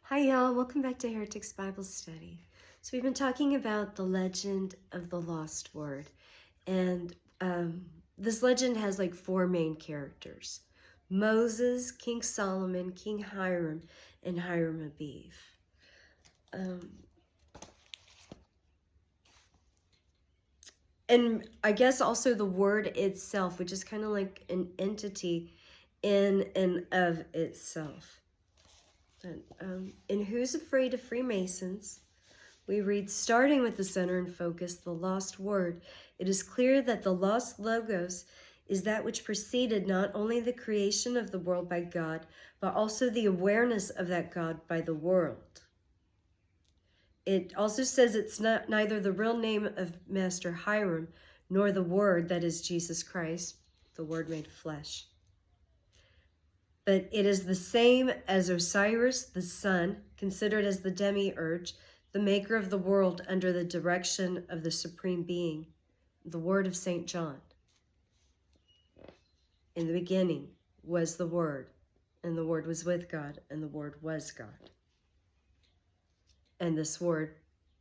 Hi y'all, welcome back to Heretics Bible Study. So we've been talking about the legend of the lost word, and this legend has like four main characters: Moses, King Solomon, King Hiram, and Hiram Abiv. And I guess also the word itself, which is kind of like an entity in and of itself. In Who's Afraid of Freemasons, we read, starting with the center and focus, the lost word, it is clear that the lost logos is that which preceded not only the creation of the world by God, but also the awareness of that God by the world. It also says it's neither the real name of Master Hiram, nor the word, that is Jesus Christ, the word made flesh. But it is the same as Osiris, the sun, considered as the demiurge, the maker of the world under the direction of the supreme being, the word of St. John. In the beginning was the Word, and the Word was with God, and the Word was God. And this word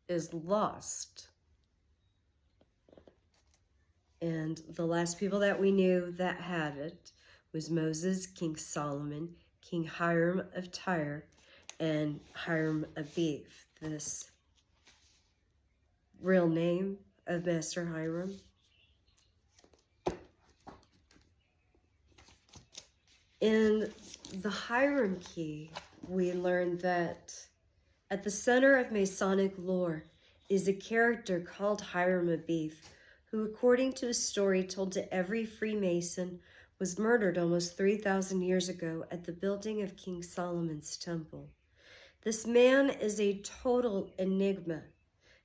is lost. And the last people that we knew that had it was Moses, King Solomon, King Hiram of Tyre, and Hiram Abiv. This real name of Master Hiram. In the Hiram key, we learned that at the center of Masonic lore is a character called Hiram Abiv, who, according to a story told to every Freemason, was murdered almost 3,000 years ago at the building of King Solomon's temple. This man is a total enigma.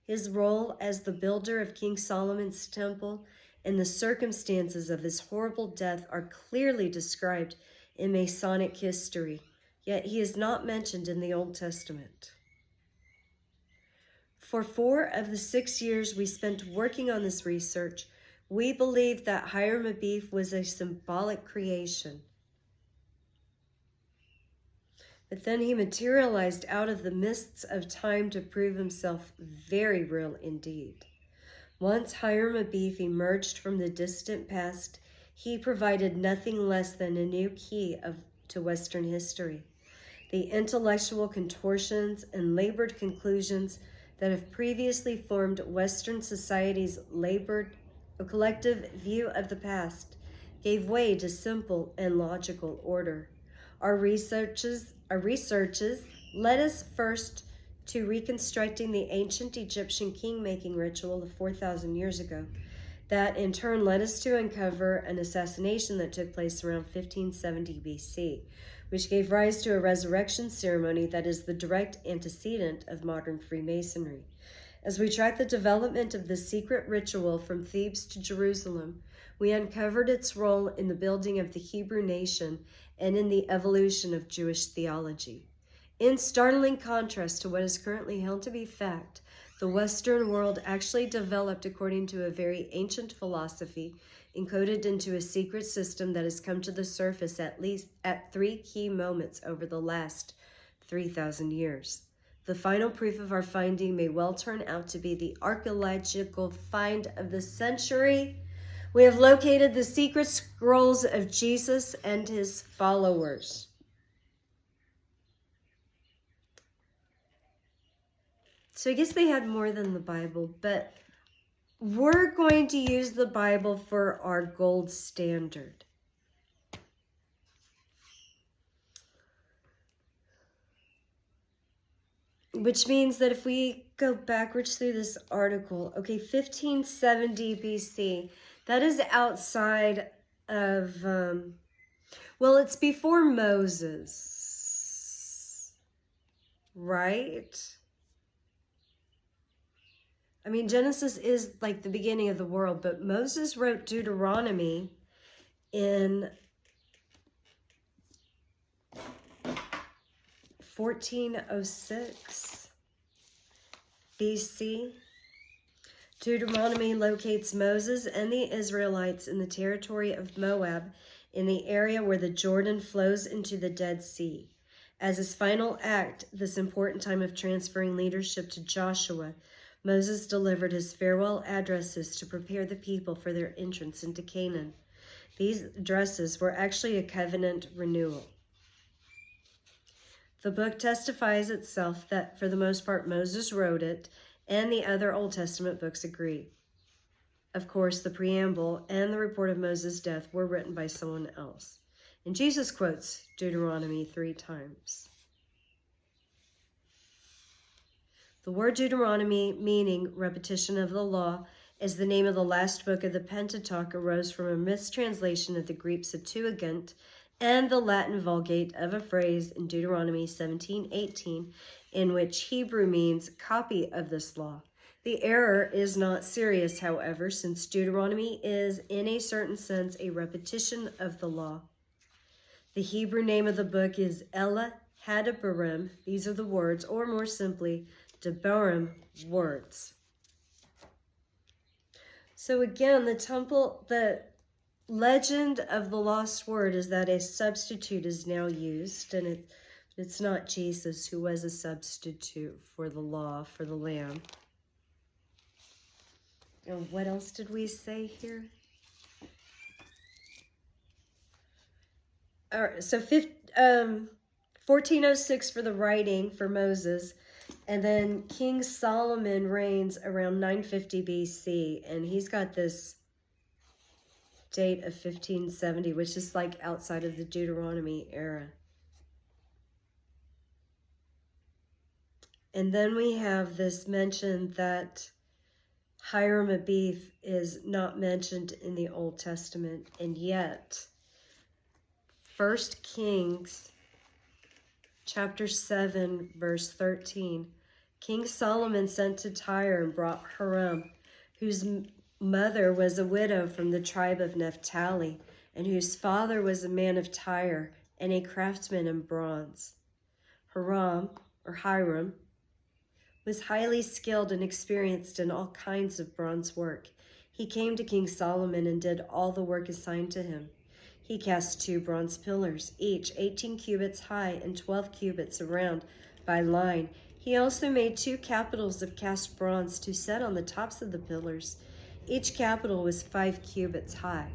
His role as the builder of King Solomon's temple and the circumstances of his horrible death are clearly described in Masonic history, yet he is not mentioned in the Old Testament. For 4 of the 6 years we spent working on this research, we believed that Hiram Abiv was a symbolic creation. But then he materialized out of the mists of time to prove himself very real indeed. Once Hiram Abiv emerged from the distant past, he provided nothing less than a new key to Western history. The intellectual contortions and labored conclusions that have previously formed Western society's collective view of the past gave way to simple and logical order. Our researches led us first to reconstructing the ancient Egyptian king-making ritual of 4,000 years ago. That in turn led us to uncover an assassination that took place around 1570 BC, which gave rise to a resurrection ceremony that is the direct antecedent of modern Freemasonry. As we track the development of this secret ritual from Thebes to Jerusalem, we uncovered its role in the building of the Hebrew nation and in the evolution of Jewish theology. In startling contrast to what is currently held to be fact, the Western world actually developed according to a very ancient philosophy encoded into a secret system that has come to the surface at least at 3 key moments over the last 3,000 years. The final proof of our finding may well turn out to be the archaeological find of the century. We have located the secret scrolls of Jesus and his followers. So I guess they had more than the Bible, but we're going to use the Bible for our gold standard. Which means that if we go backwards through this article, okay, 1570 BC, that is outside of, well, it's before Moses, right? I mean, Genesis is like the beginning of the world, but Moses wrote Deuteronomy in 1406 BC. Deuteronomy locates Moses and the Israelites in the territory of Moab in the area where the Jordan flows into the Dead Sea. As his final act, this important time of transferring leadership to Joshua, Moses delivered his farewell addresses to prepare the people for their entrance into Canaan. These addresses were actually a covenant renewal. The book testifies itself that, for the most part, Moses wrote it, and the other Old Testament books agree. Of course, the preamble and the report of Moses' death were written by someone else. And Jesus quotes Deuteronomy 3 times. The word Deuteronomy, meaning repetition of the law, is the name of the last book of the Pentateuch, arose from a mistranslation of the Greek Septuagint and the Latin Vulgate of a phrase in Deuteronomy 17:18, in which Hebrew means copy of this law. The error is not serious, however, since Deuteronomy is, in a certain sense, a repetition of the law. The Hebrew name of the book is Ella Hadabarim. These are the words, or more simply, Debarim, words. So again, the legend of the lost word is that a substitute is now used, and it's not Jesus who was a substitute for the law, for the Lamb. And what else did we say here? All right, so 1406 for the writing for Moses, and then King Solomon reigns around 950 BC, and he's got this date of 1570, which is like outside of the Deuteronomy era. And then we have this mention that Hiram-Abeth is not mentioned in the Old Testament, and yet 1 Kings chapter 7, verse 13, King Solomon sent to Tyre and brought Hiram, whose mother was a widow from the tribe of Naphtali, and whose father was a man of Tyre and a craftsman in bronze. Hiram was highly skilled and experienced in all kinds of bronze work. He came to King Solomon and did all the work assigned to him. He cast 2 bronze pillars, each 18 cubits high and 12 cubits around by line. He also made 2 capitals of cast bronze to set on the tops of the pillars. Each capital was 5 cubits high.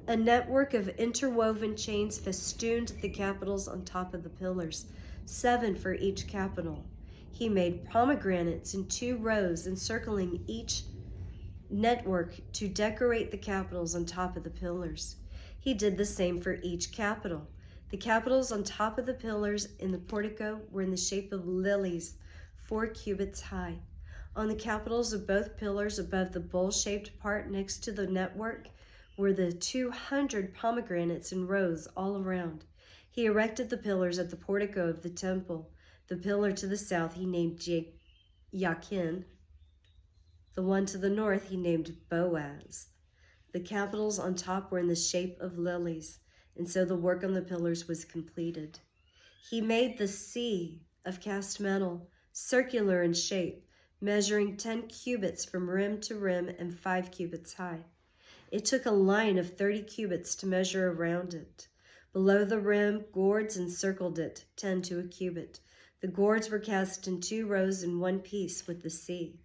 A network of interwoven chains festooned the capitals on top of the pillars, 7 for each capital. He made pomegranates in 2 rows encircling each network to decorate the capitals on top of the pillars. He did the same for each capital. The capitals on top of the pillars in the portico were in the shape of lilies, 4 cubits high. On the capitals of both pillars above the bowl-shaped part next to the network were the 200 pomegranates in rows all around. He erected the pillars at the portico of the temple. The pillar to the south he named Yakin. The one to the north he named Boaz. The capitals on top were in the shape of lilies, and so the work on the pillars was completed. He made the sea of cast metal, circular in shape, measuring 10 cubits from rim to rim and 5 cubits high. It took a line of 30 cubits to measure around it. Below the rim, gourds encircled it, 10 to a cubit. The gourds were cast in 2 rows in one piece with the sea.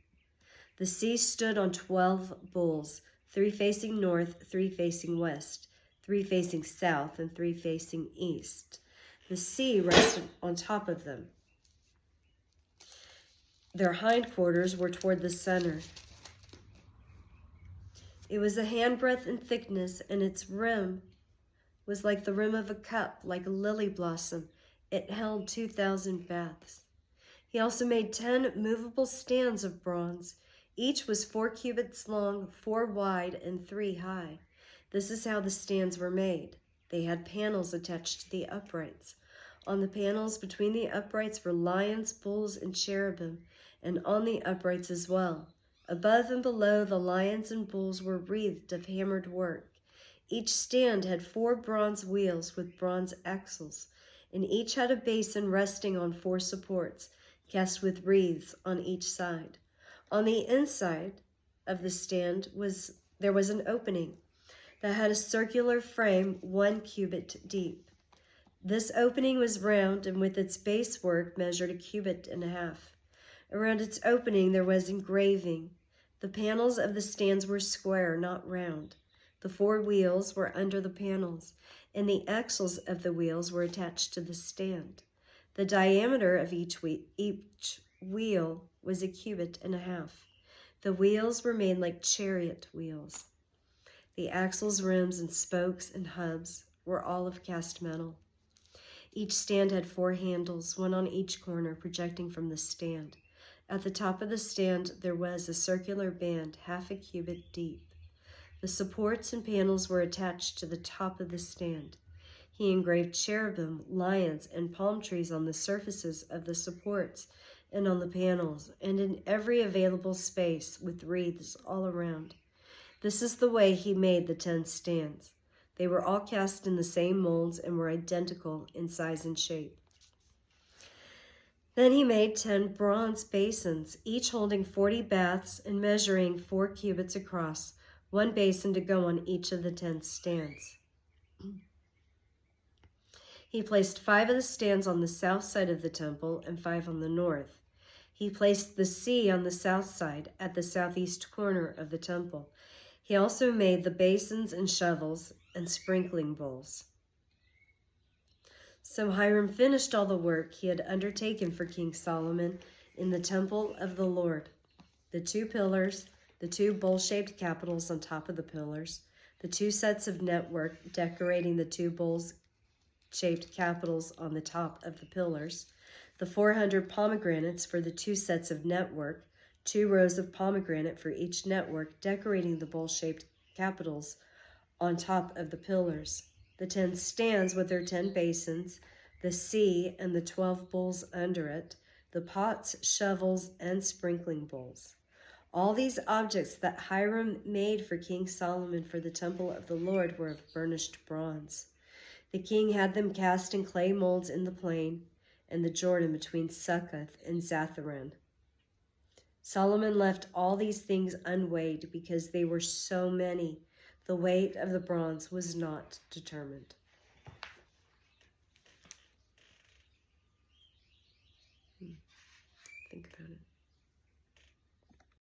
The sea stood on 12 bulls, 3 facing north, 3 facing west, 3 facing south, and 3 facing east. The sea rested on top of them. Their hindquarters were toward the center. It was a handbreadth in thickness, and its rim was like the rim of a cup, like a lily blossom. It held 2,000 baths. He also made 10 movable stands of bronze. Each was 4 cubits long, 4 wide, and 3 high. This is how the stands were made. They had panels attached to the uprights. On the panels between the uprights were lions, bulls, and cherubim, and on the uprights as well. Above and below the lions and bulls were wreathed of hammered work. Each stand had 4 bronze wheels with bronze axles, and each had a basin resting on 4 supports, cast with wreaths on each side. On the inside of the stand there was an opening that had a circular frame 1 cubit deep. This opening was round, and with its base work measured 1.5 cubits. Around its opening there was engraving. The panels of the stands were square, not round. The 4 wheels were under the panels, and the axles of the wheels were attached to the stand. The diameter of each wheel was 1.5 cubits. The wheels were made like chariot wheels. The axles, rims, and spokes and hubs were all of cast metal. Each stand had 4 handles, one on each corner, projecting from the stand. At the top of the stand there was a circular band 0.5 cubit deep. The supports and panels were attached to the top of the stand. He engraved cherubim, lions, and palm trees on the surfaces of the supports and on the panels, and in every available space with wreaths all around. This is the way he made the 10 stands. They were all cast in the same molds and were identical in size and shape. Then he made 10 bronze basins, each holding 40 baths and measuring 4 cubits across, 1 basin to go on each of the 10 stands. He placed 5 of the stands on the south side of the temple and 5 on the north. He placed the sea on the south side at the southeast corner of the temple. He also made the basins and shovels and sprinkling bowls. So Hiram finished all the work he had undertaken for King Solomon in the temple of the Lord: the 2 pillars, the 2 bowl-shaped capitals on top of the pillars, the 2 sets of network decorating the 2 bowl-shaped capitals on the top of the pillars, the 400 pomegranates for the 2 sets of network, 2 rows of pomegranate for each network decorating the bowl-shaped capitals on top of the pillars, the 10 stands with their 10 basins, the sea and the 12 bowls under it, the pots, shovels, and sprinkling bowls. All these objects that Hiram made for King Solomon for the temple of the Lord were of burnished bronze. The king had them cast in clay molds in the plain and the Jordan between Succoth and Zatharan. Solomon left all these things unweighed because they were so many. The weight of the bronze was not determined. Think about it.